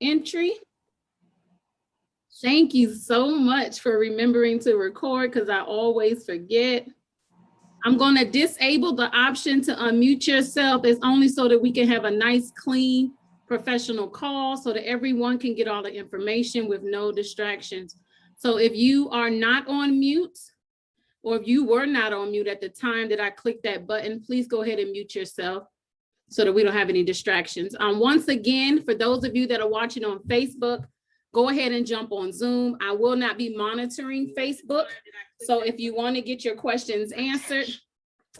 entry. Thank you so much for remembering to record because I always forget. I'm going to disable the option to unmute yourself. It's only so that we can have a nice, clean, professional call so that everyone can get all the information with no distractions. So if you are not on mute, or if you were not on mute at the time that I clicked that button, please go ahead and mute yourself so that we don't have any distractions. Once again, for those of you that are watching on Facebook, go ahead and jump on Zoom. I will not be monitoring Facebook. So if you want to get your questions answered,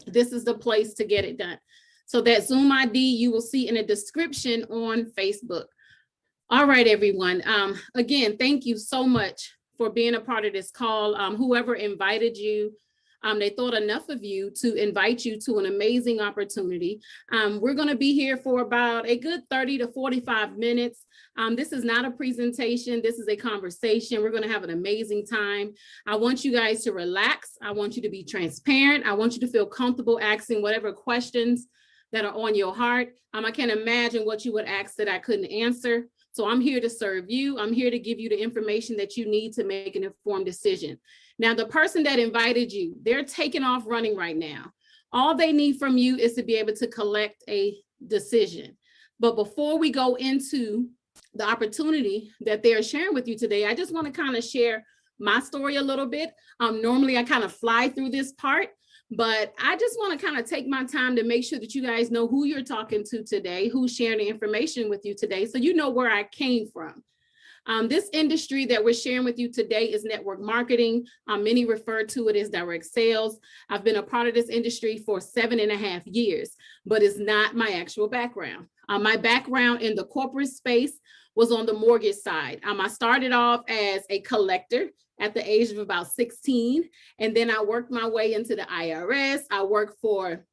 this is the place to get it done. So that Zoom ID you will see in the description on Facebook. All right, everyone. Again, thank you so much for being a part of this call. Whoever invited you, they thought enough of you to invite you to an amazing opportunity. We're going to be here for about a good 30 to 45 minutes. This is not a presentation. This is a conversation. We're going to have an amazing time. I want you guys to relax. I want you to be transparent. I want you to feel comfortable asking whatever questions that are on your heart. I can't imagine what you would ask that I couldn't answer. So I'm here to serve you. I'm here to give you the information that you need to make an informed decision. Now, the person that invited you, they're taking off running right now. All they need from you is to be able to collect a decision. But before we go into the opportunity that they're sharing with you today, I just want to kind of share my story a little bit. Normally, I kind of fly through this part, but I just want to kind of take my time to make sure that you guys know who you're talking to today, who's sharing the information with you today, so you know where I came from. This industry that we're sharing with you today is network marketing. Many refer to it as direct sales. I've been a part of this industry for 7.5 years, but it's not my actual background. My background in the corporate space was on the mortgage side. I started off as a collector at the age of about 16, and then I worked my way into the IRS. I worked for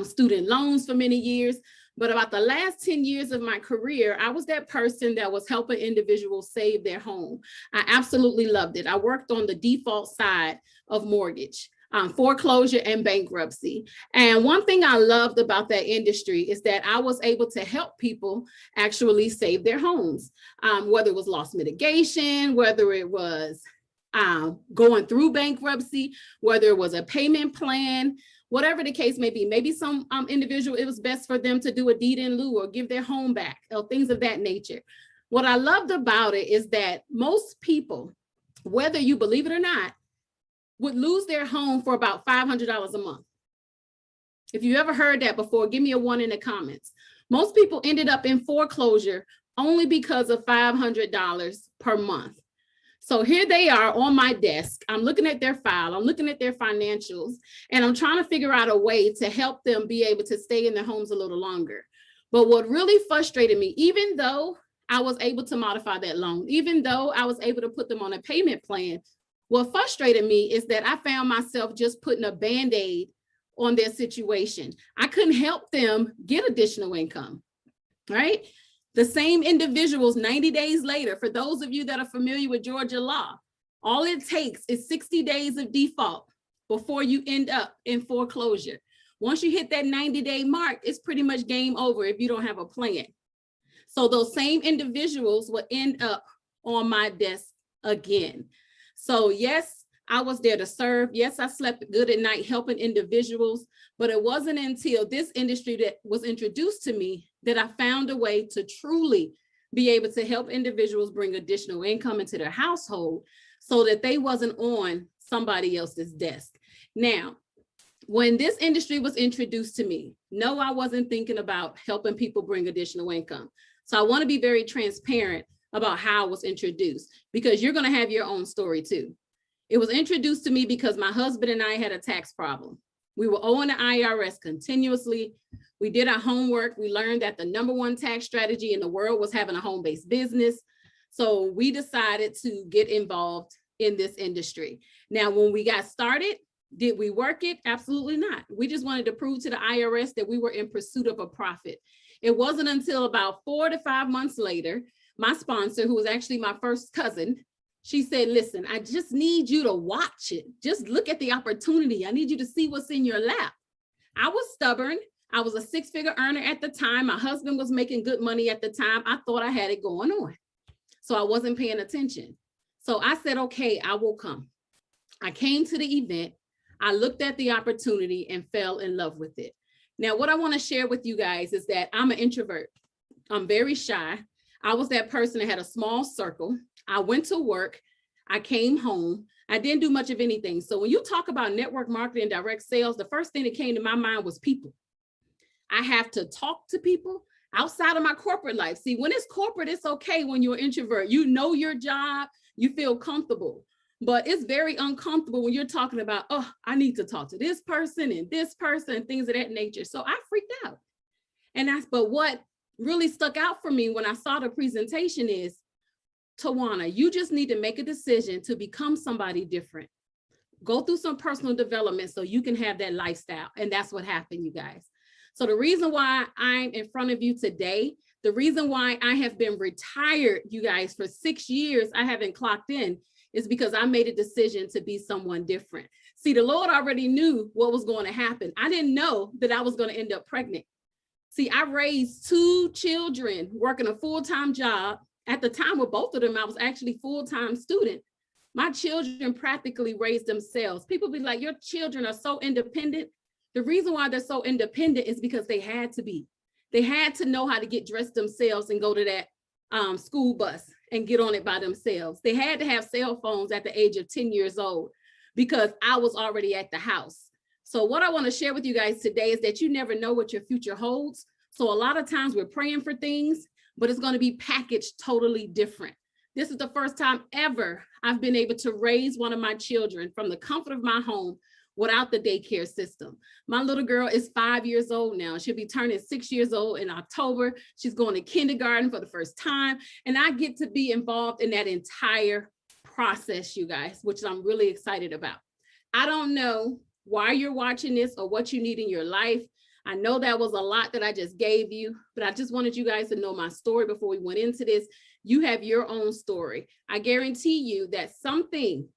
student loans for many years. But about the last 10 years of my career, I was that person that was helping individuals save their home. I absolutely loved it. I worked on the default side of mortgage, foreclosure and bankruptcy. And one thing I loved about that industry is that I was able to help people actually save their homes, whether it was loss mitigation, whether it was going through bankruptcy, whether it was a payment plan, whatever the case may be. Maybe some individual, it was best for them to do a deed in lieu or give their home back, or things of that nature. What I loved about it is that most people, whether you believe it or not, would lose their home for about $500 a month. If you ever heard that before, give me a 1 in the comments. Most people ended up in foreclosure only because of $500 per month. So here they are on my desk. I'm looking at their file. I'm looking at their financials, and I'm trying to figure out a way to help them be able to stay in their homes a little longer. But what really frustrated me, even though I was able to modify that loan, even though I was able to put them on a payment plan, what frustrated me is that I found myself just putting a Band-Aid on their situation. I couldn't help them get additional income, right? The same individuals 90 days later, for those of you that are familiar with Georgia law, all it takes is 60 days of default before you end up in foreclosure. Once you hit that 90-day mark, it's pretty much game over if you don't have a plan. So those same individuals will end up on my desk again. So yes, I was there to serve. Yes, I slept good at night helping individuals, but it wasn't until this industry that was introduced to me that I found a way to truly be able to help individuals bring additional income into their household so that they wasn't on somebody else's desk. Now, when this industry was introduced to me, no, I wasn't thinking about helping people bring additional income. So I want to be very transparent about how it was introduced, because you're going to have your own story too. It was introduced to me because my husband and I had a tax problem. We were owing the IRS continuously. We did our homework. We learned that the #1 tax strategy in the world was having a home-based business. So we decided to get involved in this industry. Now, when we got started, did we work it? Absolutely not. We just wanted to prove to the IRS that we were in pursuit of a profit. It wasn't until about 4 to 5 months later, my sponsor, who was actually my first cousin, she said, listen, I just need you to watch it. Just look at the opportunity. I need you to see what's in your lap. I was stubborn. I was a 6-figure earner at the time. My husband was making good money at the time. I thought I had it going on. So I wasn't paying attention. So I said, okay, I will come. I came to the event. I looked at the opportunity and fell in love with it. Now, what I want to share with you guys is that I'm an introvert. I'm very shy. I was that person that had a small circle. I went to work. I came home. I didn't do much of anything. So when you talk about network marketing and direct sales, the first thing that came to my mind was people. I have to talk to people outside of my corporate life. See, when it's corporate, it's okay when you're an introvert. You know your job, you feel comfortable. But it's very uncomfortable when you're talking about, oh, I need to talk to this person and things of that nature. So I freaked out. But what really stuck out for me when I saw the presentation is, Tajuana, you just need to make a decision to become somebody different. Go through some personal development so you can have that lifestyle. And that's what happened, you guys. So the reason why I'm in front of you today, the reason why I have been retired, you guys, for 6 years, I haven't clocked in, is because I made a decision to be someone different. See, the Lord already knew what was going to happen. I didn't know that I was going to end up pregnant. See, I raised 2 children working a full-time job. At the time with both of them, I was actually full-time student. My children practically raised themselves. People be like, your children are so independent. The reason why they're so independent is because they had to be. They had to know how to get dressed themselves and go to that school bus and get on it by themselves. They had to have cell phones at the age of 10 years old because I was already at the house. So what I want to share with you guys today is that you never know what your future holds. So a lot of times we're praying for things, but it's going to be packaged totally different. This is the first time ever I've been able to raise one of my children from the comfort of my home without the daycare system. My little girl is 5 years old now. She'll be turning 6 years old in October. She's going to kindergarten for the first time. And I get to be involved in that entire process, you guys, which I'm really excited about. I don't know why you're watching this or what you need in your life. I know that was a lot that I just gave you, but I just wanted you guys to know my story before we went into this. You have your own story. I guarantee you that something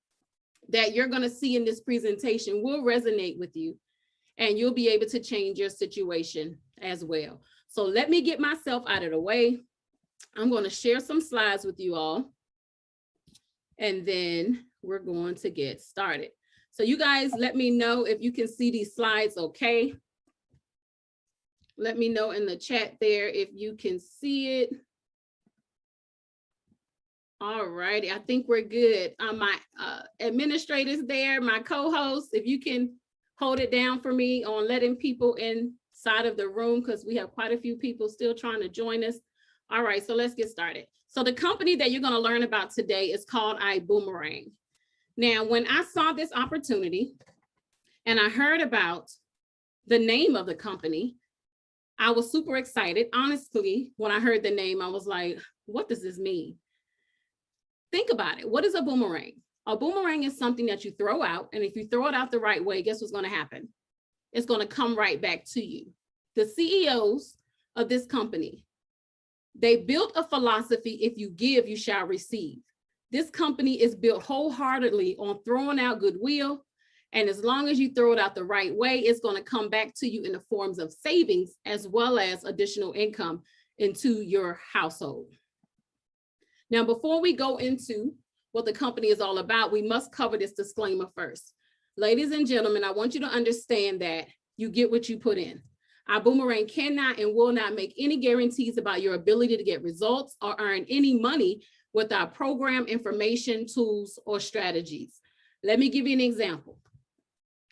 that you're going to see in this presentation will resonate with you and you'll be able to change your situation as well. So let me get myself out of the way. I'm going to share some slides with you all, and then we're going to get started. So you guys, let me know if you can see these slides okay. Let me know in the chat there if you can see it. All righty, I think we're good. My administrators there, my co-hosts, if you can hold it down for me on letting people inside of the room, because we have quite a few people still trying to join us. All right, so let's get started. So the company that you're going to learn about today is called iBuumerang. Now, when I saw this opportunity and I heard about the name of the company, I was super excited. Honestly, when I heard the name, I was like, what does this mean? Think about it. What is a boomerang? A boomerang is something that you throw out, and if you throw it out the right way, guess what's going to happen? It's going to come right back to you. The CEOs of this company, they built a philosophy: if you give, you shall receive. This company is built wholeheartedly on throwing out goodwill, and as long as you throw it out the right way, it's going to come back to you in the forms of savings as well as additional income into your household. Now, before we go into what the company is all about, we must cover this disclaimer first. Ladies and gentlemen, I want you to understand that you get what you put in. iBuumerang cannot and will not make any guarantees about your ability to get results or earn any money with our program, information, tools, or strategies. Let me give you an example.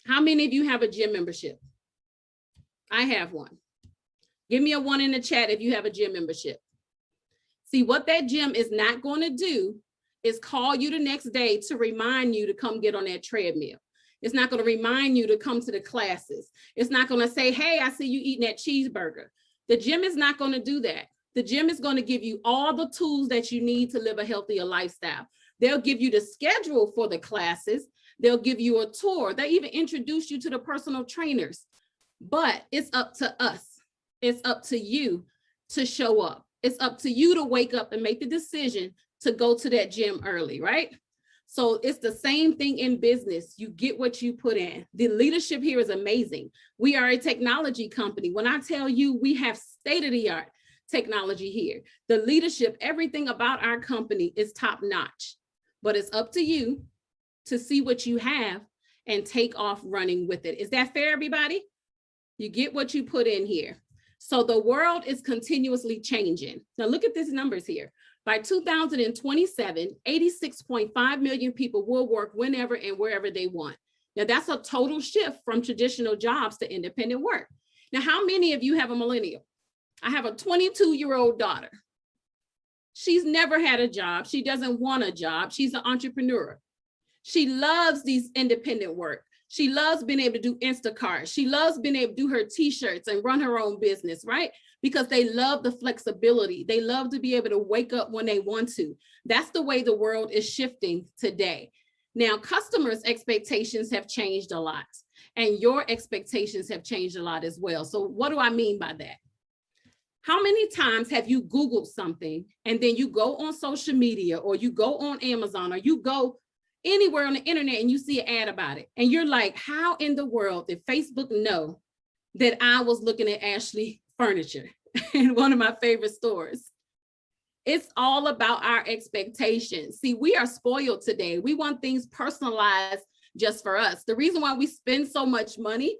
How many of you have a gym membership? I have one. Give me a 1 in the chat if you have a gym membership. See, what that gym is not going to do is call you the next day to remind you to come get on that treadmill. It's not going to remind you to come to the classes. It's not going to say, hey, I see you eating that cheeseburger. The gym is not going to do that. The gym is going to give you all the tools that you need to live a healthier lifestyle. They'll give you the schedule for the classes. They'll give you a tour. They even introduce you to the personal trainers. But it's up to us. It's up to you to show up. It's up to you to wake up and make the decision to go to that gym early, right? So it's the same thing in business. You get what you put in. The leadership here is amazing. We are a technology company. When I tell you we have state-of-the-art technology here. The leadership, everything about our company is top notch, but it's up to you to see what you have and take off running with it. Is that fair, everybody? You get what you put in here. So the world is continuously changing. Now look at these numbers here. By 2027, 86.5 million people will work whenever and wherever they want. Now that's a total shift from traditional jobs to independent work. Now, how many of you have a millennial? I have a 22-year-old daughter. She's never had a job. She doesn't want a job. She's an entrepreneur. She loves these independent work. She loves being able to do Instacart. She loves being able to do her t-shirts and run her own business, right? Because they love the flexibility. They love to be able to wake up when they want to. That's the way the world is shifting today. Now, customers' expectations have changed a lot, and your expectations have changed a lot as well. So what do I mean by that? How many times have you Googled something and then you go on social media or you go on Amazon or you go anywhere on the internet and you see an ad about it? And you're like, how in the world did Facebook know that I was looking at Ashley Furniture in one of my favorite stores? It's all about our expectations. See, we are spoiled today. We want things personalized just for us. The reason why we spend so much money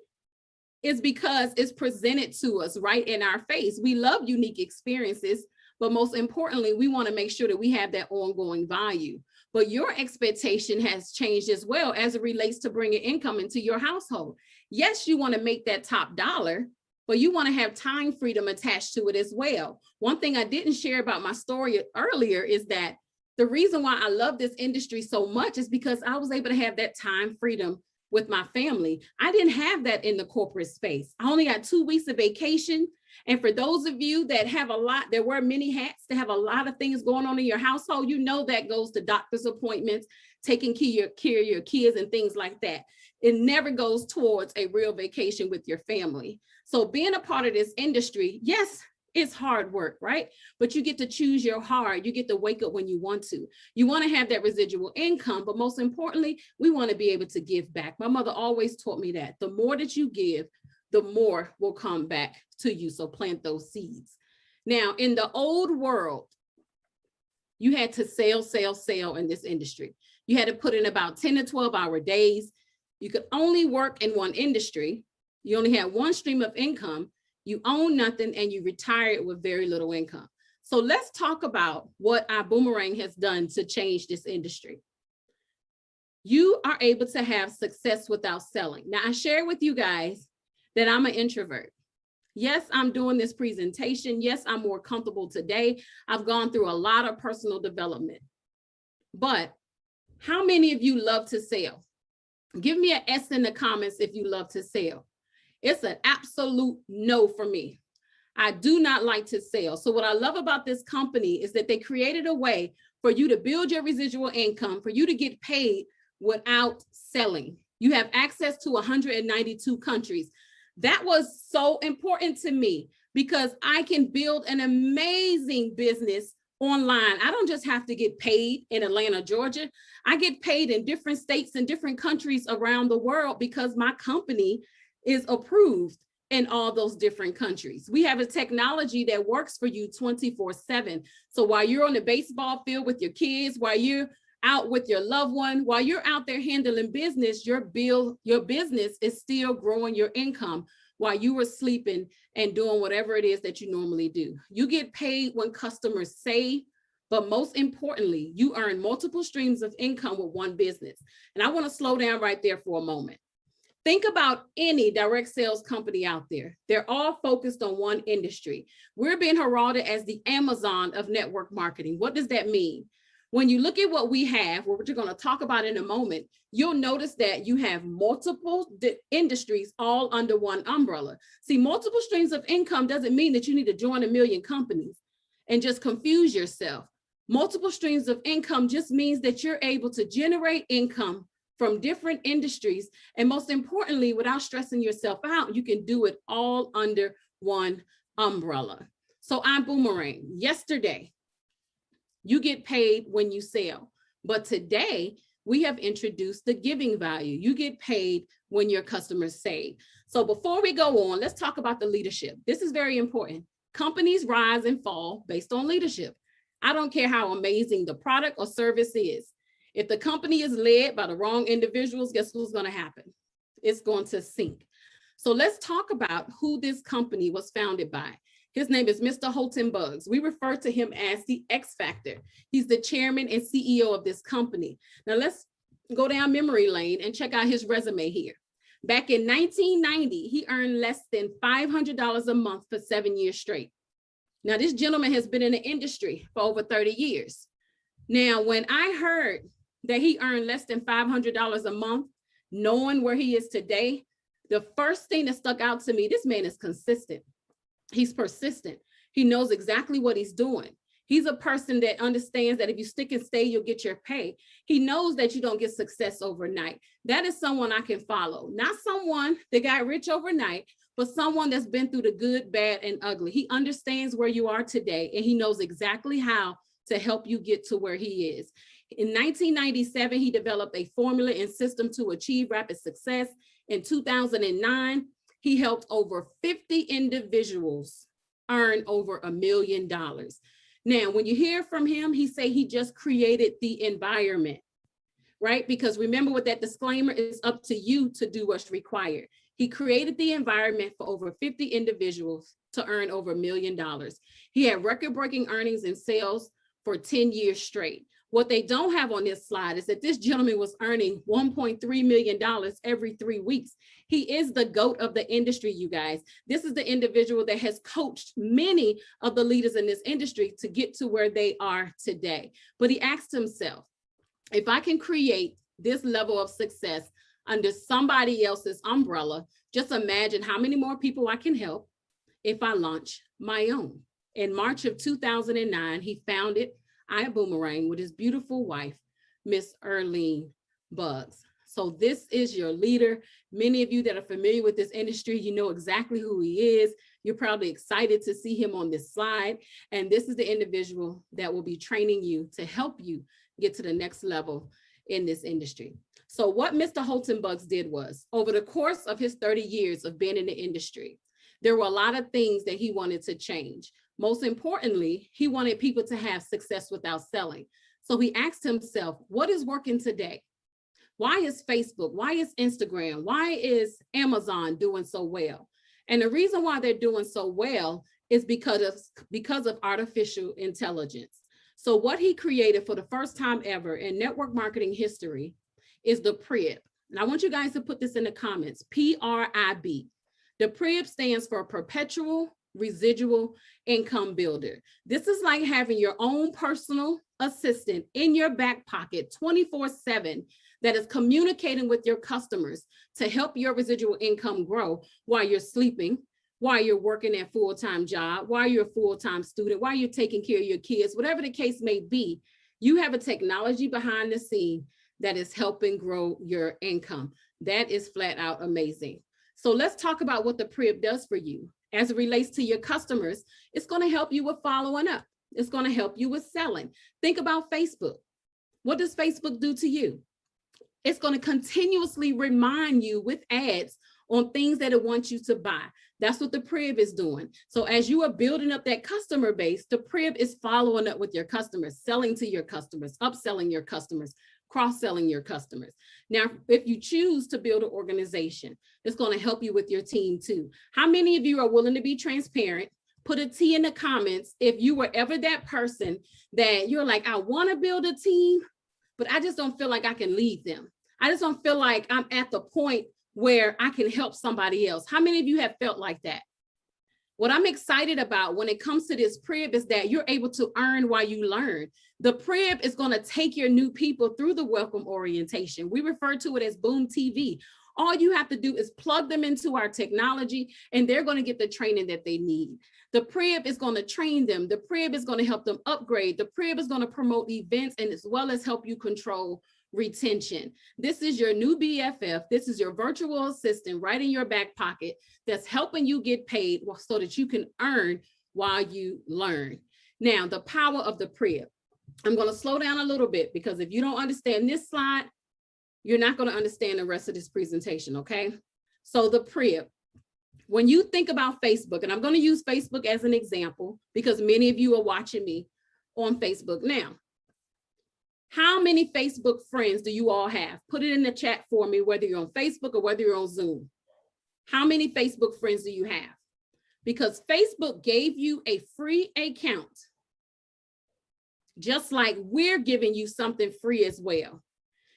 is because it's presented to us right in our face. We love unique experiences, but most importantly, we want to make sure that we have that ongoing value. But your expectation has changed as well as it relates to bringing income into your household. Yes, you want to make that top dollar, but you want to have time freedom attached to it as well. One thing I didn't share about my story earlier is that the reason why I love this industry so much is because I was able to have that time freedom with my family. I didn't have that in the corporate space. I only got 2 weeks of vacation. And for those of you that have a lot, there wear many hats, that have a lot of things going on in your household, you know that goes to doctor's appointments, taking care of your kids and things like that. It never goes towards a real vacation with your family. So being a part of this industry, yes, it's hard work, right? But you get to choose your hard. You get to wake up when you want to. You want to have that residual income, but most importantly, we want to be able to give back. My mother always taught me that the more that you give, the more will come back to you. So plant those seeds. Now, in the old world, you had to sell in this industry. You had to put in about 10 to 12-hour days. You could only work in one industry. You only had one stream of income. You own nothing and you retired with very little income. So let's talk about what iBuumerang has done to change this industry. You are able to have success without selling. Now, I share with you guys that I'm an introvert. Yes, I'm doing this presentation. Yes, I'm more comfortable today. I've gone through a lot of personal development. But how many of you love to sell? Give me an S in the comments if you love to sell. It's an absolute no for me. I do not like to sell. So what I love about this company is that they created a way for you to build your residual income, for you to get paid without selling. You have access to 192 countries. That was so important to me because I can build an amazing business online. I don't just have to get paid in Atlanta, Georgia. I get paid in different states and different countries around the world because my company is approved in all those different countries. We have a technology that works for you 24/7. So while you're on the baseball field with your kids, while you're out with your loved one, while you're out there handling business, your business is still growing your income while you were sleeping and doing whatever it is that you normally do. You get paid when customers save, but most importantly, you earn multiple streams of income with one business. And I want to slow down right there for a moment. Think about any direct sales company out there. They're all focused on one industry. We're being heralded as the Amazon of network marketing. What does that mean? When you look at what we have, what we're going to talk about in a moment, you'll notice that you have multiple industries all under one umbrella. See, multiple streams of income doesn't mean that you need to join a million companies and just confuse yourself. Multiple streams of income just means that you're able to generate income from different industries. And most importantly, without stressing yourself out, you can do it all under one umbrella. So iBuumerang, yesterday, you get paid when you sell. But today, we have introduced the giving value. You get paid when your customers save. So before we go on, let's talk about the leadership. This is very important. Companies rise and fall based on leadership. I don't care how amazing the product or service is. If the company is led by the wrong individuals, guess what's going to happen? It's going to sink. So let's talk about who this company was founded by. His name is Mr. Houghton Buggs. We refer to him as the X Factor. He's the chairman and CEO of this company. Now let's go down memory lane and check out his resume here. Back in 1990, he earned less than $500 a month for 7 years straight. Now this gentleman has been in the industry for over 30 years. Now, when I heard that he earned less than $500 a month, knowing where he is today, the first thing that stuck out to me, this man is consistent. He's persistent. He knows exactly what he's doing. He's a person that understands that if you stick and stay, you'll get your pay. He knows that you don't get success overnight. That is someone I can follow. Not someone that got rich overnight, but someone that's been through the good, bad, and ugly. He understands where you are today, and he knows exactly how to help you get to where he is. In 1997, he developed a formula and system to achieve rapid success. In 2009, he helped over 50 individuals earn over $1 million. Now, when you hear from him, he say he just created the environment, right? Because remember with that disclaimer, it's up to you to do what's required. He created the environment for over 50 individuals to earn over $1 million. He had record-breaking earnings and sales for 10 years straight. What they don't have on this slide is that this gentleman was earning $1.3 million every 3 weeks. He is the GOAT of the industry, you guys. This is the individual that has coached many of the leaders in this industry to get to where they are today. But he asked himself, if I can create this level of success under somebody else's umbrella, just imagine how many more people I can help if I launch my own. In March of 2009, he founded iBuumerang with his beautiful wife, Miss Erlene Buggs. So this is your leader. Many of you that are familiar with this industry, you know exactly who he is. You're probably excited to see him on this slide. And this is the individual that will be training you to help you get to the next level in this industry. So what Mr. Houghton Buggs did was, over the course of his 30 years of being in the industry, there were a lot of things that he wanted to change. Most importantly, he wanted people to have success without selling. So he asked himself, what is working today? Why is Facebook? Why is Instagram? Why is Amazon doing so well? And the reason why they're doing so well is because of artificial intelligence. So what he created for the first time ever in network marketing history is the PRIB. And I want you guys to put this in the comments, PRIB. The PRIB stands for Perpetual Residual Income Builder. This is like having your own personal assistant in your back pocket 24/7 that is communicating with your customers to help your residual income grow while you're sleeping, while you're working a full-time job, while you're a full-time student, while you're taking care of your kids, whatever the case may be. You have a technology behind the scene that is helping grow your income. That is flat out amazing. So let's talk about what the PRIB does for you. As it relates to your customers, it's going to help you with following up. It's going to help you with selling. Think about Facebook. What does Facebook do to you? It's going to continuously remind you with ads on things that it wants you to buy. That's what the PRIB is doing. So as you are building up that customer base, the PRIB is following up with your customers, selling to your customers, upselling your customers, cross-selling your customers. Now, if you choose to build an organization, it's going to help you with your team too. How many of you are willing to be transparent? Put a T in the comments if you were ever that person that you're like, I want to build a team, but I just don't feel like I can lead them. I just don't feel like I'm at the point where I can help somebody else. How many of you have felt like that? What I'm excited about when it comes to this PRIB is that you're able to earn while you learn. The PRIB is going to take your new people through the welcome orientation. We refer to it as Boom TV. All you have to do is plug them into our technology and they're going to get the training that they need. The PRIB is going to train them. The PRIB is going to help them upgrade. The PRIB is going to promote events and as well as help you control retention. This is your new BFF. This is your virtual assistant right in your back pocket that's helping you get paid so that you can earn while you learn. Now, the power of the PRIB. I'm going to slow down a little bit because if you don't understand this slide, you're not going to understand the rest of this presentation, okay? So the PRIB, when you think about Facebook, and I'm going to use Facebook as an example because many of you are watching me on Facebook now. How many Facebook friends do you all have? Put it in the chat for me, whether you're on Facebook or whether you're on Zoom. How many Facebook friends do you have? Because Facebook gave you a free account, just like we're giving you something free as well.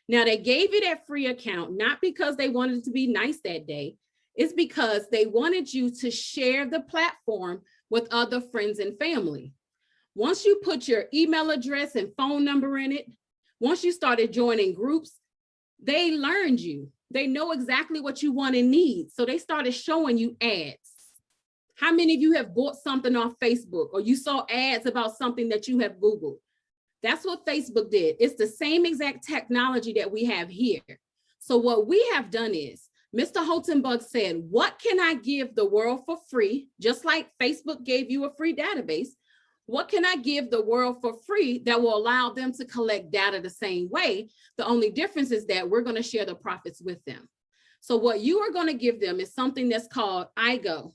Now, they gave you that free account, not because they wanted it to be nice that day. It's because they wanted you to share the platform with other friends and family. Once you put your email address and phone number in it, once you started joining groups, they learned you. They know exactly what you want and need. So they started showing you ads. How many of you have bought something off Facebook or you saw ads about something that you have Googled? That's what Facebook did. It's the same exact technology that we have here. So what we have done is, Mr. Holtenbug said, what can I give the world for free? Just like Facebook gave you a free database. What can I give the world for free that will allow them to collect data the same way? The only difference is that we're going to share the profits with them. So what you are going to give them is something that's called iGo.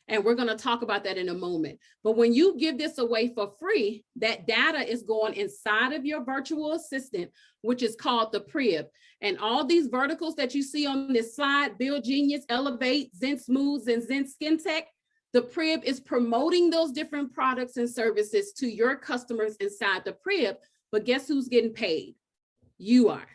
And we're going to talk about that in a moment. But when you give this away for free, that data is going inside of your virtual assistant, which is called the Prib. And all these verticals that you see on this slide, Build Genius, Elevate, Zen Smooths, and Zen Skin Tech, the Prib is promoting those different products and services to your customers inside the Prib. But guess who's getting paid? You are.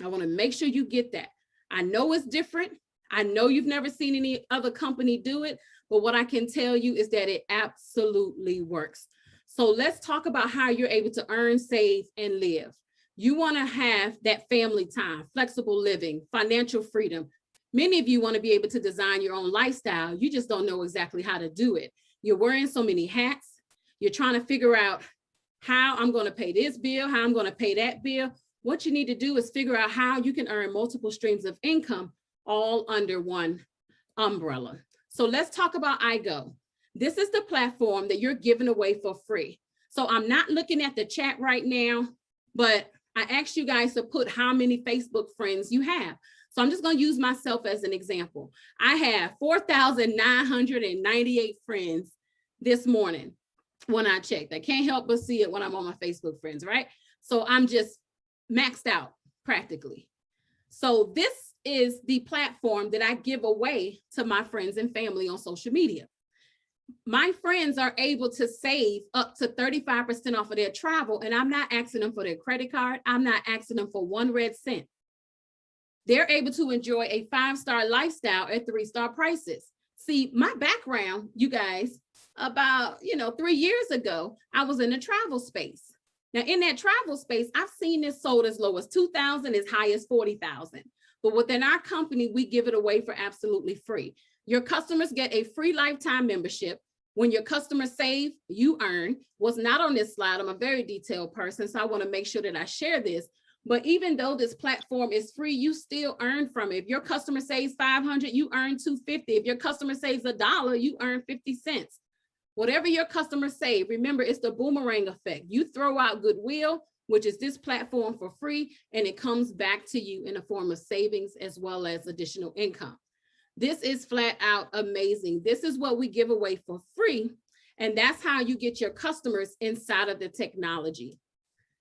I want to make sure you get that. I know it's different. I know you've never seen any other company do it, but what I can tell you is that it absolutely works. So let's talk about how you're able to earn, save, and live. You want to have that family time, flexible living, financial freedom. Many of you want to be able to design your own lifestyle. You just don't know exactly how to do it. You're wearing so many hats. You're trying to figure out how I'm going to pay this bill, how I'm going to pay that bill. What you need to do is figure out how you can earn multiple streams of income all under one umbrella. So let's talk about iGo. This is the platform that you're giving away for free. So I'm not looking at the chat right now, but I asked you guys to put how many Facebook friends you have. So I'm just going to use myself as an example. I have 4,998 friends this morning when I checked. I can't help but see it when I'm on my Facebook friends, right? So I'm just maxed out practically. So this is the platform that I give away to my friends and family on social media. My friends are able to save up to 35% off of their travel, and I'm not asking them for their credit card. I'm not asking them for 1 red cent. They're able to enjoy a 5-star lifestyle at 3-star prices. See, my background, you guys, about 3 years ago, I was in the travel space. Now, in that travel space, I've seen this sold as low as $2,000, as high as $40,000. But within our company, we give it away for absolutely free. Your customers get a free lifetime membership. When your customers save, you earn. What's not on this slide, I'm a very detailed person, so I want to make sure that I share this. But even though this platform is free, you still earn from it. If your customer saves $500, you earn $250. If your customer saves $1, you earn 50 cents. Whatever your customers save, remember, it's the boomerang effect. You throw out goodwill, which is this platform, for free, and it comes back to you in the form of savings as well as additional income. This is flat out amazing. This is what we give away for free, and that's how you get your customers inside of the technology.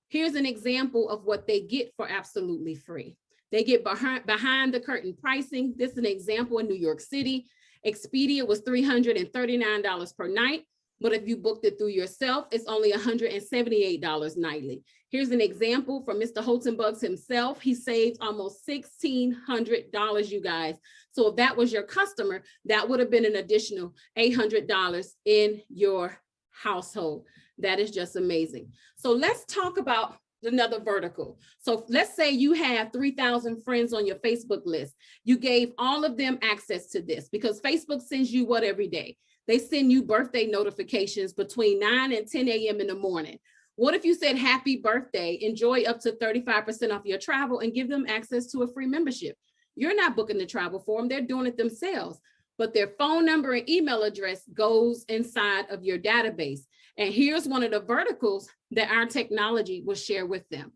Here's an example of what they get for absolutely free. They get behind the curtain pricing. This is an example in New York City. Expedia was $339 per night, but if you booked it through yourself, it's only $178 nightly. Here's an example from Mr. Holtenbugs himself. He saved almost $1,600, you guys. So if that was your customer, that would have been an additional $800 in your household. That is just amazing. So let's talk about another vertical. So let's say you have 3,000 friends on your Facebook list. You gave all of them access to this because Facebook sends you what every day? They send you birthday notifications between 9 and 10 a.m. in the morning. What if you said, happy birthday, enjoy up to 35% off your travel, and give them access to a free membership? You're not booking the travel for them. They're doing it themselves. But their phone number and email address goes inside of your database. And here's one of the verticals that our technology will share with them.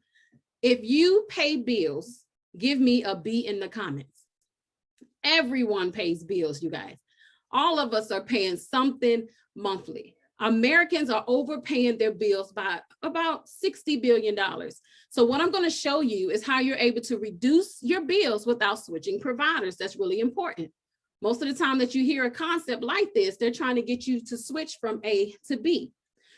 If you pay bills, give me a B in the comments. Everyone pays bills, you guys. All of us are paying something monthly. Americans are overpaying their bills by about $60 billion. So what I'm going to show you is how you're able to reduce your bills without switching providers. That's really important. Most of the time that you hear a concept like this, they're trying to get you to switch from A to B.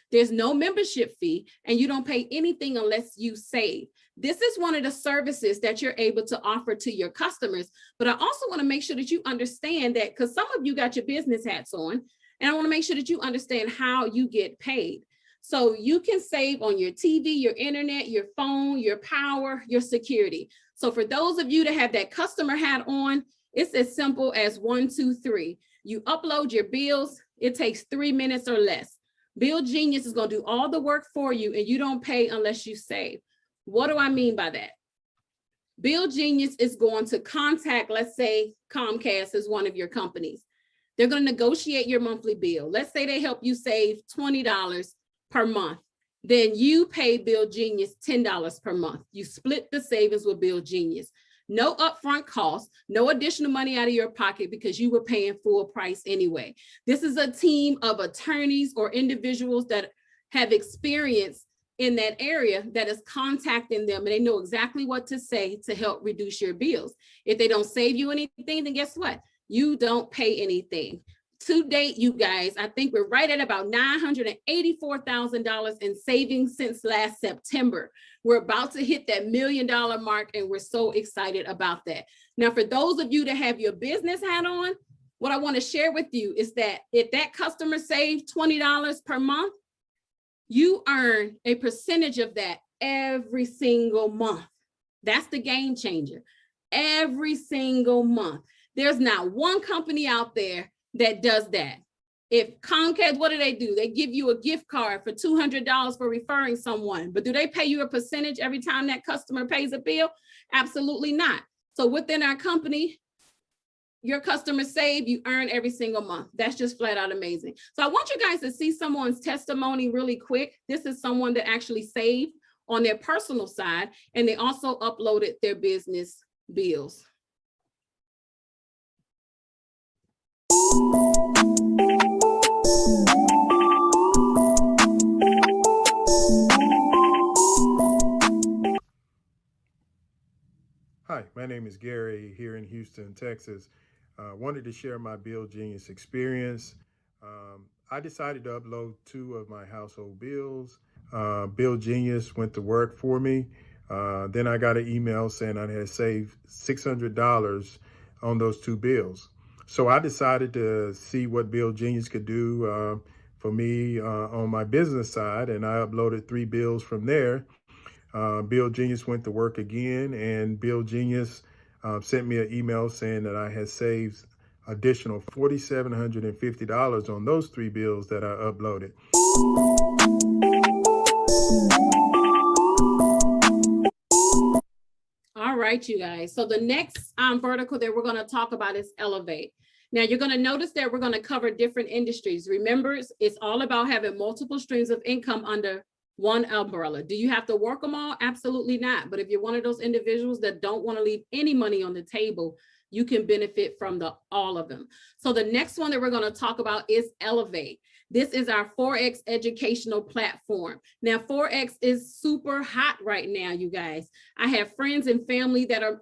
There's no membership fee, and you don't pay anything unless you save. This is one of the services that you're able to offer to your customers. But I also want to make sure that you understand that, because some of you got your business hats on, and I want to make sure that you understand how you get paid. So you can save on your TV, your internet, your phone, your power, your security. So for those of you that have that customer hat on, it's as simple as 1, 2, 3. You upload your bills. It takes 3 minutes or less. Bill Genius is going to do all the work for you, and you don't pay unless you save. What do I mean by that? Bill Genius is going to contact, let's say Comcast is one of your companies. They're going to negotiate your monthly bill. Let's say they help you save $20 per month. Then you pay Bill Genius $10 per month. You split the savings with Bill Genius. No upfront cost, no additional money out of your pocket because you were paying full price anyway. This is a team of attorneys or individuals that have experience in that area that is contacting them, and they know exactly what to say to help reduce your bills. If they don't save you anything, then guess what? You don't pay anything. To date, you guys, I think we're right at about $984,000 in savings since last September. We're about to hit that $1 million mark, and we're so excited about that. Now, for those of you that have your business hat on, what I want to share with you is that if that customer saved $20 per month, you earn a percentage of that every single month. That's the game changer. Every single month. There's not one company out there that does that. If Comcast, what do? They give you a gift card for $200 for referring someone, but do they pay you a percentage every time that customer pays a bill? Absolutely not. So within our company, your customers save, you earn every single month. That's just flat out amazing. So I want you guys to see someone's testimony really quick. This is someone that actually saved on their personal side, and they also uploaded their business bills. Hi, my name is Gary here in Houston, Texas. Wanted to share my Bill Genius experience. I decided to upload 2 of my household bills. Bill Genius went to work for me. Then I got an email saying I had saved $600 on those 2 bills. So I decided to see what Bill Genius could do for me on my business side, and I uploaded 3 bills from there. Bill Genius went to work again, and Bill Genius sent me an email saying that I had saved additional $4,750 on those 3 bills that I uploaded. All right, you guys. So the next vertical that we're going to talk about is Elevate. Now you're going to notice that we're going to cover different industries. Remember, it's all about having multiple streams of income under one umbrella. Do you have to work them all? Absolutely not. But if you're one of those individuals that don't want to leave any money on the table, you can benefit from all of them. So the next one that we're going to talk about is Elevate. This is our Forex educational platform. Now, Forex is super hot right now, you guys. I have friends and family that are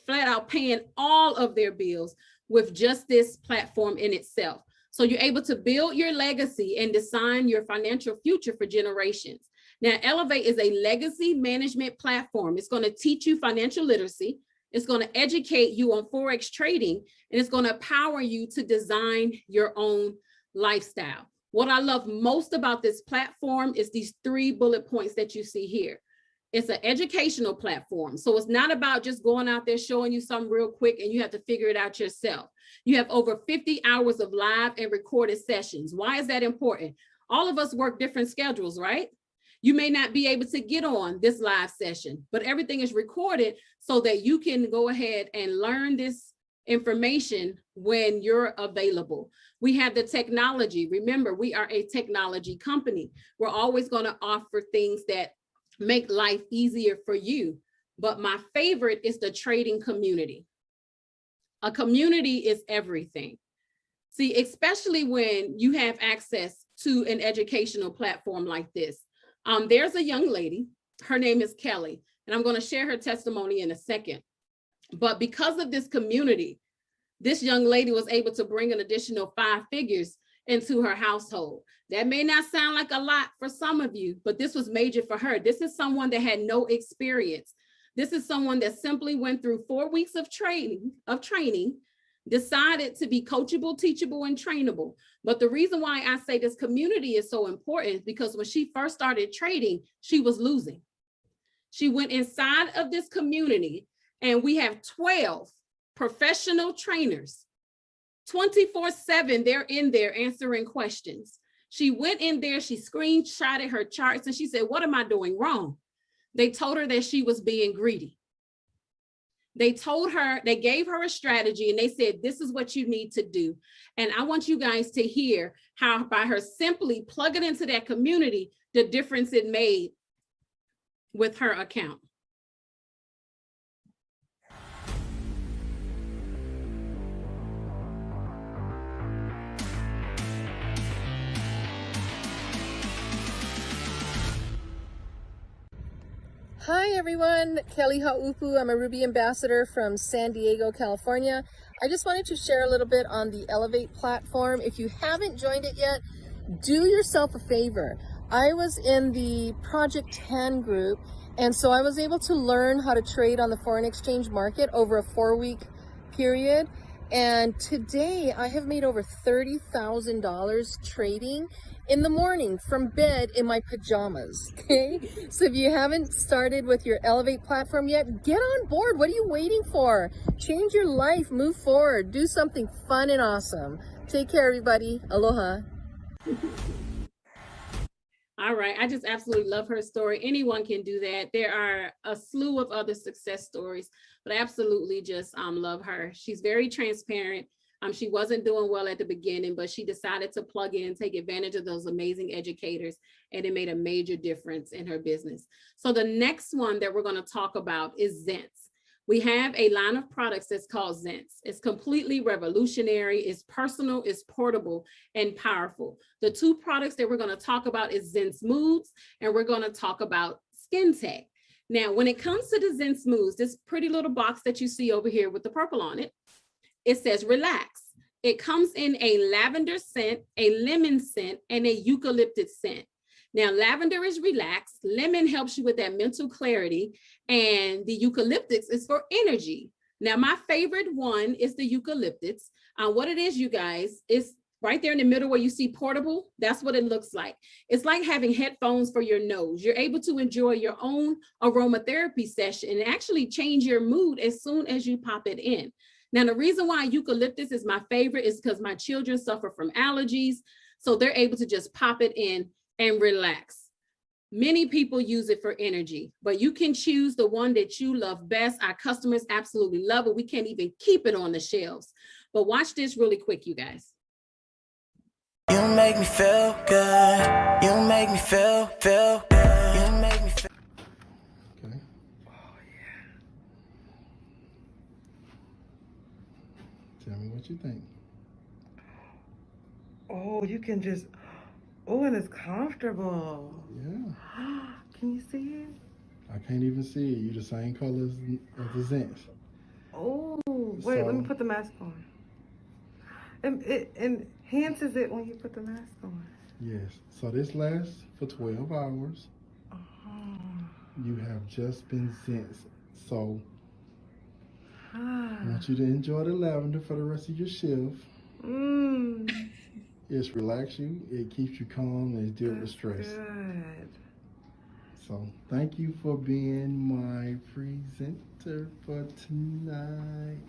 flat out paying all of their bills with just this platform in itself. So you're able to build your legacy and design your financial future for generations. Now, Elevate is a legacy management platform. It's going to teach you financial literacy. It's going to educate you on Forex trading, and it's going to empower you to design your own lifestyle. What I love most about this platform is these 3 bullet points that you see here. It's an educational platform. So it's not about just going out there showing you something real quick and you have to figure it out yourself. You have over 50 hours of live and recorded sessions. Why is that important? All of us work different schedules, right? You may not be able to get on this live session, but everything is recorded so that you can go ahead and learn this information when you're available. We have the technology. Remember, we are a technology company. We're always going to offer things that make life easier for you. But my favorite is the trading community. A community is everything. See, especially when you have access to an educational platform like this. There's a young lady, her name is Kelly, and I'm going to share her testimony in a second. But because of this community, this young lady was able to bring an additional 5 figures into her household. That may not sound like a lot for some of you, but this was major for her. This is someone that had no experience. This is someone that simply went through 4 weeks of training, decided to be coachable, teachable, and trainable. But the reason why I say this community is so important is because when she first started trading, she was losing. She went inside of this community, and we have 12 professional trainers. 24/7, they're in there answering questions. She went in there, she screenshotted her charts, and she said, what am I doing wrong? They told her that she was being greedy. They told her, they gave her a strategy, and they said, this is what you need to do. And I want you guys to hear how by her simply plugging into that community, the difference it made with her account. Hi everyone, Kelly Haupu. I'm a Ruby ambassador from San Diego, California. I just wanted to share a little bit on the Elevate platform. If you haven't joined it yet, do yourself a favor. I was in the Project 10 group, and so I was able to learn how to trade on the foreign exchange market over a 4-week period. And today I have made over $30,000 trading in the morning from bed in my pajamas. Okay, so if you haven't started with your Elevate platform yet, get on board. What are you waiting for? Change your life, move forward, do something fun and awesome. Take care, everybody. Aloha. All right, I just absolutely love her story. Anyone can do that. There are a slew of other success stories, but I absolutely just love her. She's very transparent. She wasn't doing well at the beginning, but she decided to plug in, take advantage of those amazing educators, and it made a major difference in her business. So the next one that we're going to talk about is Zents. We have a line of products that's called Zents. It's completely revolutionary, it's personal, it's portable, and powerful. The 2 products that we're going to talk about is Zents Moods, and we're going to talk about Skin Tech. Now, when it comes to the Zents Moods, this pretty little box that you see over here with the purple on it, it says relax. It comes in a lavender scent, a lemon scent, and a eucalyptus scent. Now, lavender is relaxed, lemon helps you with that mental clarity, and the eucalyptus is for energy. Now, my favorite one is the eucalyptus. What it is, you guys, is right there in the middle where you see portable. That's what it looks like. It's like having headphones for your nose. You're able to enjoy your own aromatherapy session and actually change your mood as soon as you pop it in. Now, the reason why eucalyptus is my favorite is because my children suffer from allergies, so they're able to just pop it in and relax. Many people use it for energy, but you can choose the one that you love best. Our customers absolutely love it. We can't even keep it on the shelves. But watch this really quick, you guys. You make me feel good. You make me feel good. You make me feel. Okay. Oh yeah. Tell me what you think. Oh, you can just. Oh, and it's comfortable. Yeah. Can you see it? I can't even see it. You the same color as the Zents. Oh, wait. Let me put the mask on. And it enhances it when you put the mask on. Yes. So this lasts for 12 hours. Oh. You have just been Zents. So Ah. I want you to enjoy the lavender for the rest of your shift. It's relax you, it keeps you calm, and it deals with stress. Good. So thank you for being my presenter for tonight.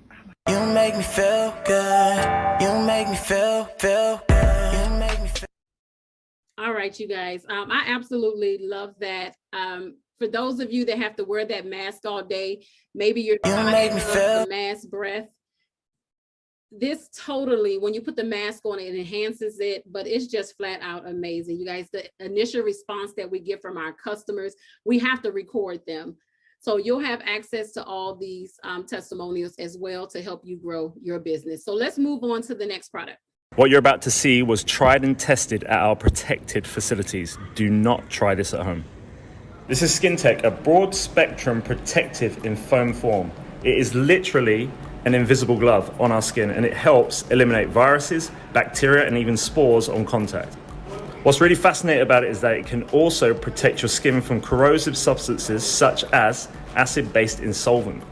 You make me feel good. You make me feel good. You make me feel. All right, you guys. I absolutely love that. For those of you that have to wear that mask all day, maybe you're tired of the mask breath. This totally, when you put the mask on, it enhances it, but it's just flat out amazing. You guys, the initial response that we get from our customers, we have to record them. So you'll have access to all these testimonials as well to help you grow your business. So let's move on to the next product. What you're about to see was tried and tested at our protected facilities. Do not try this at home. This is SkinTech, a broad spectrum protective in foam form. It is literally an invisible glove on our skin, and it helps eliminate viruses, bacteria, and even spores on contact. What's really fascinating about it is that it can also protect your skin from corrosive substances such as acid-based insolvent.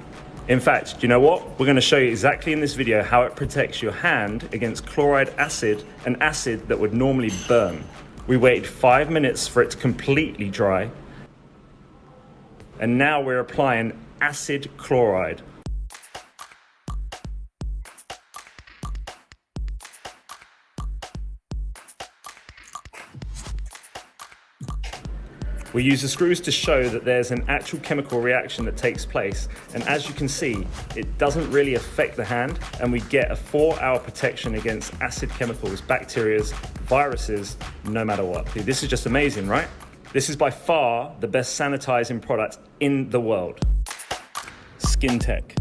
In fact, do you know what? We're going to show you exactly in this video how it protects your hand against chloride acid, an acid that would normally burn. We waited 5 minutes for it to completely dry, and now we're applying acid chloride. We use the screws to show that there's an actual chemical reaction that takes place, and as you can see, it doesn't really affect the hand, and we get a 4-hour protection against acid chemicals, bacteria, viruses, no matter what. This is just amazing, right? This is by far the best sanitizing product in the world. SkinTech,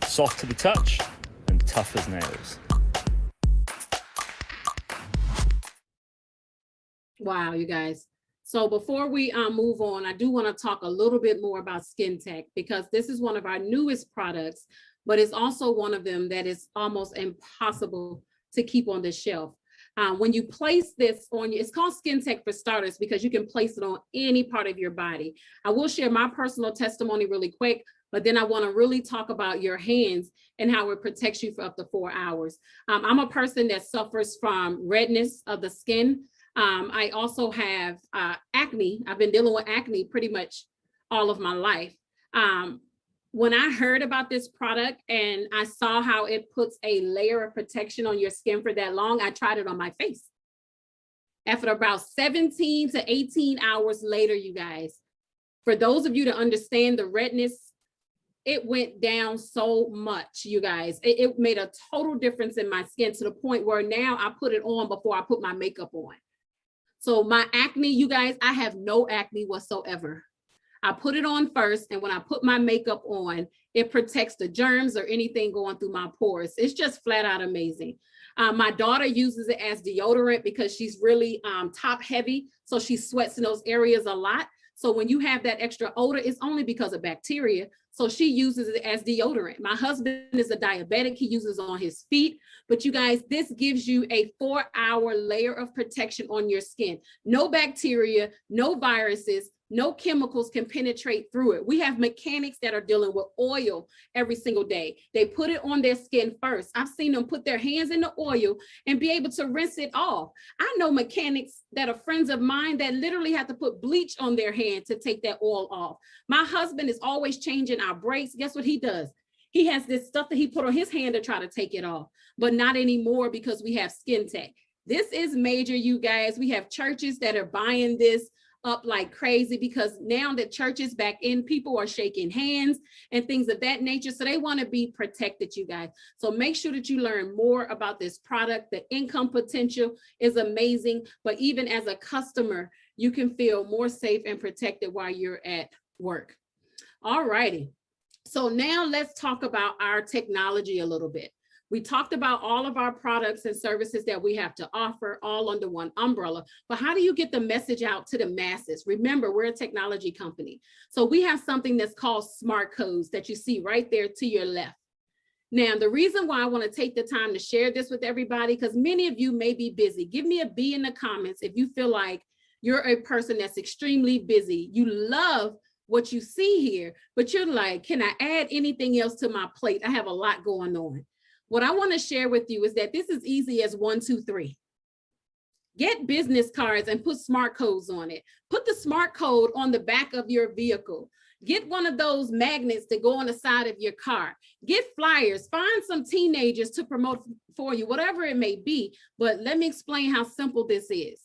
soft to the touch and tough as nails. Wow, you guys. So before we move on, I do want to talk a little bit more about SkinTech, because this is one of our newest products, but it's also one of them that is almost impossible to keep on the shelf. When you place this on you, it's called SkinTech for starters because you can place it on any part of your body. I will share my personal testimony really quick, but then I want to really talk about your hands and how it protects you for up to 4 hours. I'm a person that suffers from redness of the skin. I also have acne. I've been dealing with acne pretty much all of my life. When I heard about this product and I saw how it puts a layer of protection on your skin for that long, I tried it on my face. After about 17 to 18 hours later, you guys, for those of you to understand the redness, it went down so much, you guys. It made a total difference in my skin to the point where now I put it on before I put my makeup on. So my acne, you guys, I have no acne whatsoever. I put it on first, and when I put my makeup on, it protects the germs or anything going through my pores. It's just flat out amazing. My daughter uses it as deodorant because she's really top heavy, so she sweats in those areas a lot. So when you have that extra odor, it's only because of bacteria. So she uses it as deodorant. My husband is a diabetic. He uses it on his feet. But you guys, this gives you a 4-hour layer of protection on your skin. No bacteria, no viruses, no chemicals can penetrate through it. We have mechanics that are dealing with oil every single day. They put it on their skin first. I've seen them put their hands in the oil and be able to rinse it off. I know mechanics that are friends of mine that literally have to put bleach on their hand to take that oil off. My husband is always changing our brakes. Guess what he does? He has this stuff that he put on his hand to try to take it off, but not anymore because we have SkinTech. This is major, you guys. We have churches that are buying this up like crazy because now that church is back in, people are shaking hands and things of that nature. So they want to be protected, you guys. So make sure that you learn more about this product. The income potential is amazing, but even as a customer, you can feel more safe and protected while you're at work. All righty. So now let's talk about our technology a little bit. We talked about all of our products and services that we have to offer all under one umbrella, but how do you get the message out to the masses? Remember, we're a technology company. So we have something that's called smart codes that you see right there to your left. Now, the reason why I want to take the time to share this with everybody, because many of you may be busy. Give me a B in the comments if you feel like you're a person that's extremely busy. You love what you see here, but you're like, can I add anything else to my plate? I have a lot going on. What I want to share with you is that this is easy as 1, 2, 3. Get business cards and put smart codes on it. Put the smart code on the back of your vehicle. Get one of those magnets that go on the side of your car. Get flyers. Find some teenagers to promote for you, whatever it may be. But let me explain how simple this is.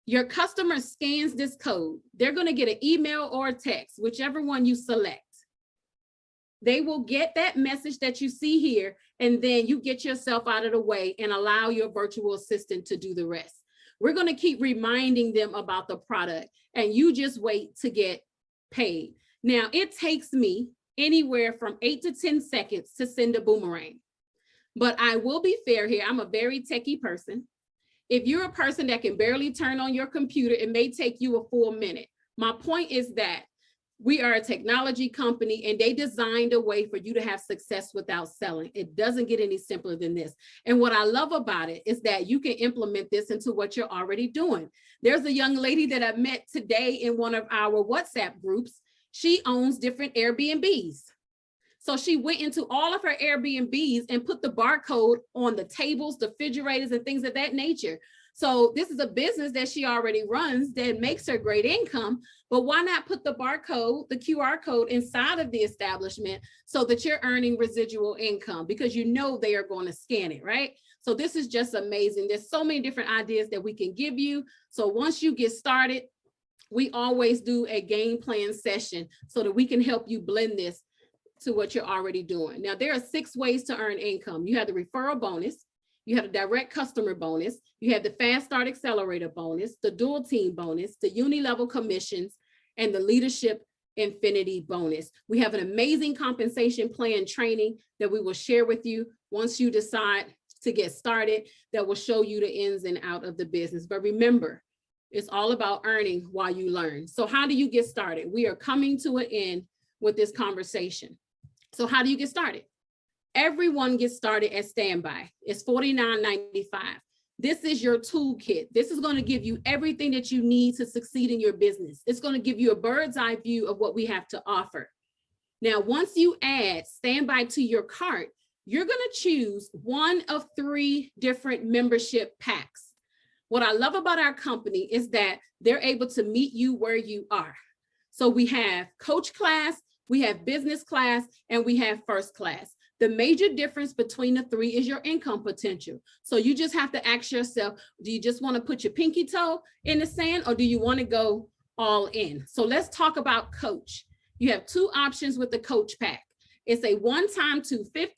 Your customer scans this code. They're going to get an email or a text, whichever one you select. They will get that message that you see here, and then you get yourself out of the way and allow your virtual assistant to do the rest. We're going to keep reminding them about the product, and you just wait to get paid. Now, it takes me anywhere from 8 to 10 seconds to send a boomerang. But I will be fair here. I'm a very techie person. If you're a person that can barely turn on your computer, it may take you a full minute. My point is that we are a technology company and they designed a way for you to have success without selling. It doesn't get any simpler than this. And what I love about it is that you can implement this into what you're already doing. There's a young lady that I met today in one of our WhatsApp groups. She owns different Airbnbs. So she went into all of her Airbnbs and put the barcode on the tables, the refrigerators, and things of that nature. So this is a business that she already runs that makes her great income, but why not put the barcode, the QR code inside of the establishment so that you're earning residual income because you know they are going to scan it, right? So this is just amazing. There's so many different ideas that we can give you. So once you get started, we always do a game plan session so that we can help you blend this to what you're already doing. Now, there are 6 ways to earn income. You have the referral bonus, you have the direct customer bonus, you have the fast start accelerator bonus, the dual team bonus, the uni-level commissions, and the leadership infinity bonus. We have an amazing compensation plan training that we will share with you once you decide to get started, that will show you the ins and out of the business. But remember, it's all about earning while you learn. So how do you get started? We are coming to an end with this conversation. So how do you get started? Everyone gets started at standby. It's $49.95. This is your toolkit. This is going to give you everything that you need to succeed in your business. It's going to give you a bird's eye view of what we have to offer. Now, once you add standby to your cart, you're going to choose one of 3 different membership packs. What I love about our company is that they're able to meet you where you are. So we have coach class, we have business class, and we have first class. The major difference between the 3 is your income potential. So you just have to ask yourself, do you just want to put your pinky toe in the sand or do you want to go all in? So let's talk about coach. You have 2 options with the coach pack. It's a one-time $250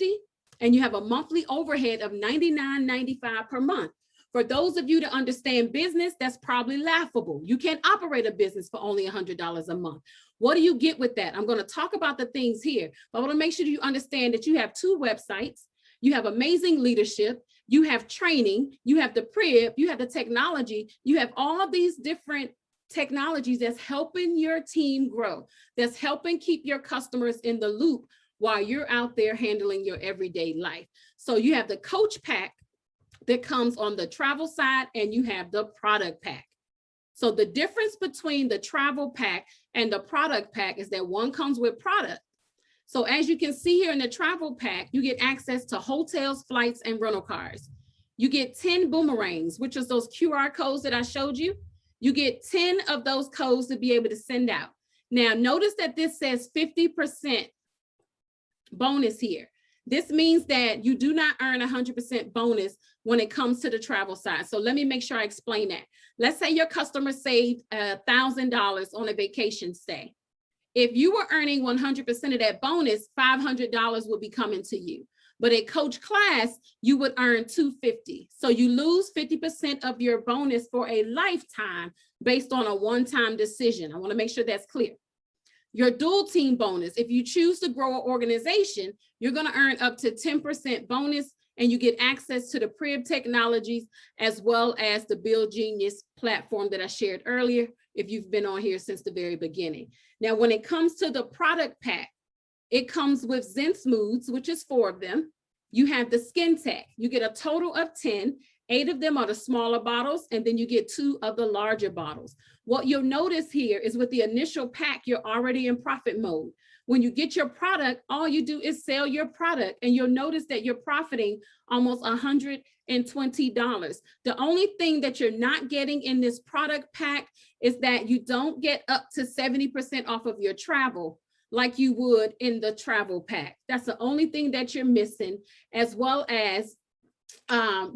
and you have a monthly overhead of $99.95 per month. For those of you that understand business, that's probably laughable. You can't operate a business for only $100 a month. What do you get with that? I'm going to talk about the things here, but I want to make sure you understand that you have 2 websites, you have amazing leadership, you have training, you have the crib, you have the technology, you have all of these different technologies that's helping your team grow, that's helping keep your customers in the loop while you're out there handling your everyday life. So you have the coach pack that comes on the travel side and you have the product pack. So the difference between the travel pack and the product pack is that one comes with product. So as you can see here in the travel pack, you get access to hotels, flights, and rental cars. You get 10 boomerangs, which is those QR codes that I showed you. You get 10 of those codes to be able to send out. Now, notice that this says 50% bonus here. This means that you do not earn 100% bonus when it comes to the travel side. So let me make sure I explain that. Let's say your customer saved $1,000 on a vacation stay. If you were earning 100% of that bonus, $500 would be coming to you. But at coach class, you would earn $250. So you lose 50% of your bonus for a lifetime based on a one-time decision. I want to make sure that's clear. Your dual team bonus, if you choose to grow an organization, you're going to earn up to 10% bonus and you get access to the Crib technologies as well as the Build Genius platform that I shared earlier, if you've been on here since the very beginning. Now, when it comes to the product pack, it comes with Zen Smooths, which is 4 of them. You have the Skin Tech. You get a total of 10. 8 of them are the smaller bottles, and then you get 2 of the larger bottles. What you'll notice here is with the initial pack, you're already in profit mode. When you get your product, all you do is sell your product, and you'll notice that you're profiting almost $120. The only thing that you're not getting in this product pack is that you don't get up to 70% off of your travel like you would in the travel pack. That's the only thing that you're missing, as well as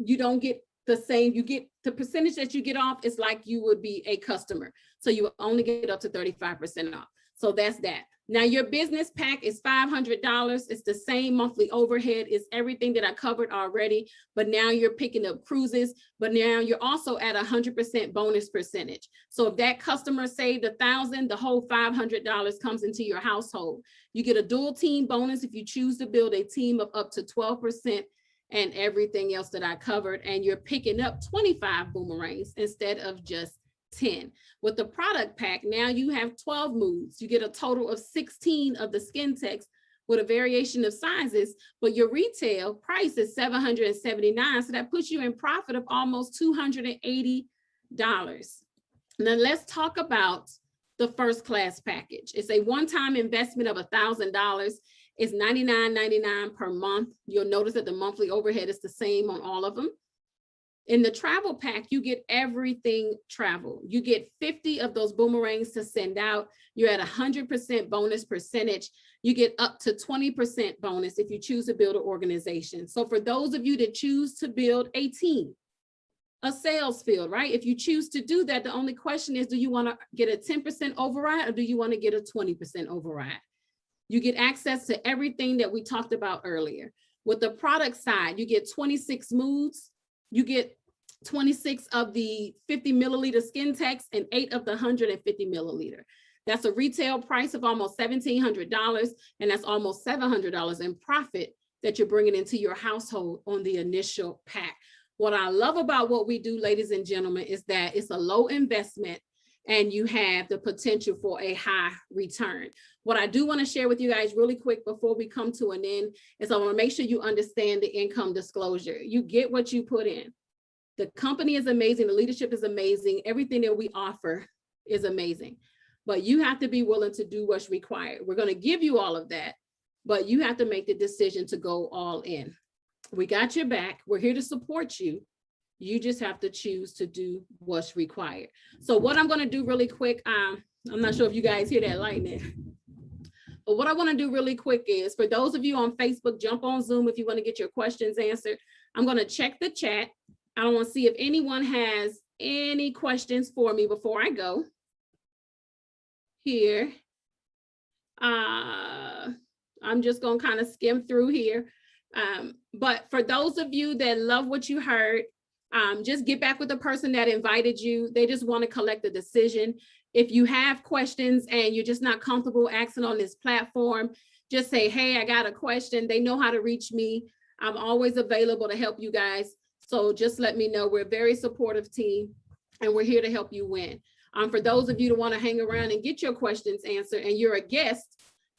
you don't get the same, you get the percentage that you get off is like you would be a customer. So you only get up to 35% off. So that's that. Now your business pack is $500. It's the same monthly overhead. It's everything that I covered already, but now you're picking up cruises, but now you're also at 100% bonus percentage. So if that customer saved $1,000, the whole $500 comes into your household. You get a dual team bonus if you choose to build a team of up to 12% and everything else that I covered. And you're picking up 25 boomerangs instead of just 10. With the product pack, now you have 12 moods. You get a total of 16 of the skin text with a variation of sizes, but your retail price is $779. So that puts you in profit of almost $280. Now let's talk about the first class package. It's a one-time investment of $1,000. It's $99.99 per month. You'll notice that the monthly overhead is the same on all of them. In the travel pack, you get everything travel. You get 50 of those boomerangs to send out. You're at 100% bonus percentage. You get up to 20% bonus if you choose to build an organization. So for those of you that choose to build a team, a sales field, right? If you choose to do that, the only question is, do you want to get a 10% override or do you want to get a 20% override? You get access to everything that we talked about earlier. With the product side, you get 26 moods. You get 26 of the 50 milliliter skin text and 8 of the 150 milliliter. That's a retail price of almost $1,700, and that's almost $700 in profit that you're bringing into your household on the initial pack. What I love about what we do, ladies and gentlemen, is that it's a low investment and you have the potential for a high return. What I do want to share with you guys really quick before we come to an end is I want to make sure you understand the income disclosure. You get what you put in. The company is amazing. The leadership is amazing. Everything that we offer is amazing, but you have to be willing to do what's required. We're going to give you all of that, but you have to make the decision to go all in. We got your back. We're here to support you. You just have to choose to do what's required. So what I'm going to do really quick, I'm not sure if you guys hear that lightning, but what I want to do really quick is for those of you on Facebook, jump on Zoom if you want to get your questions answered. I'm going to check the chat. I want to see if anyone has any questions for me before I go here. I'm just going to kind of skim through here. But for those of you that love what you heard, just get back with the person that invited you. They just want to collect a decision. If you have questions and you're just not comfortable asking on this platform, just say, hey, I got a question. They know how to reach me. I'm always available to help you guys. So just let me know. We're a very supportive team and we're here to help you win. For those of you that want to hang around and get your questions answered and you're a guest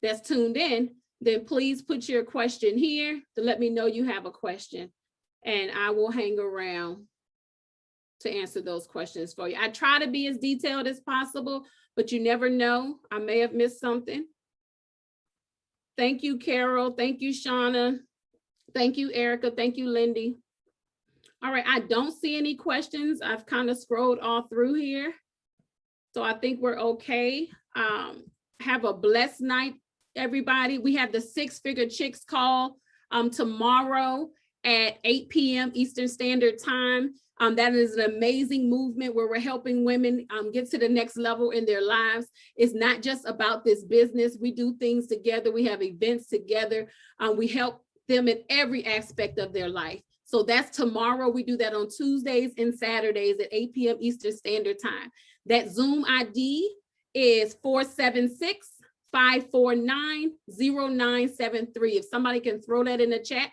that's tuned in, then please put your question here to let me know you have a question. And I will hang around to answer those questions for you. I try to be as detailed as possible, but you never know. I may have missed something. Thank you, Carol. Thank you, Shauna. Thank you, Erica. Thank you, Lindy. All right, I don't see any questions. I've kind of scrolled all through here. So I think we're okay. Have a blessed night, everybody. We have the Six Figure Chicks call tomorrow at 8 p.m. Eastern Standard Time. That is an amazing movement where we're helping women get to the next level in their lives. It's not just about this business. We do things together. We have events together. We help them in every aspect of their life. So that's tomorrow. We do that on Tuesdays and Saturdays at 8 p.m. Eastern Standard Time. That Zoom ID is 476-549-0973. If somebody can throw that in the chat,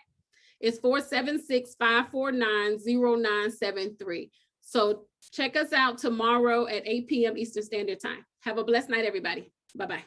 it's 476-549-0973. So check us out tomorrow at 8 p.m. Eastern Standard Time. Have a blessed night, everybody. Bye-bye.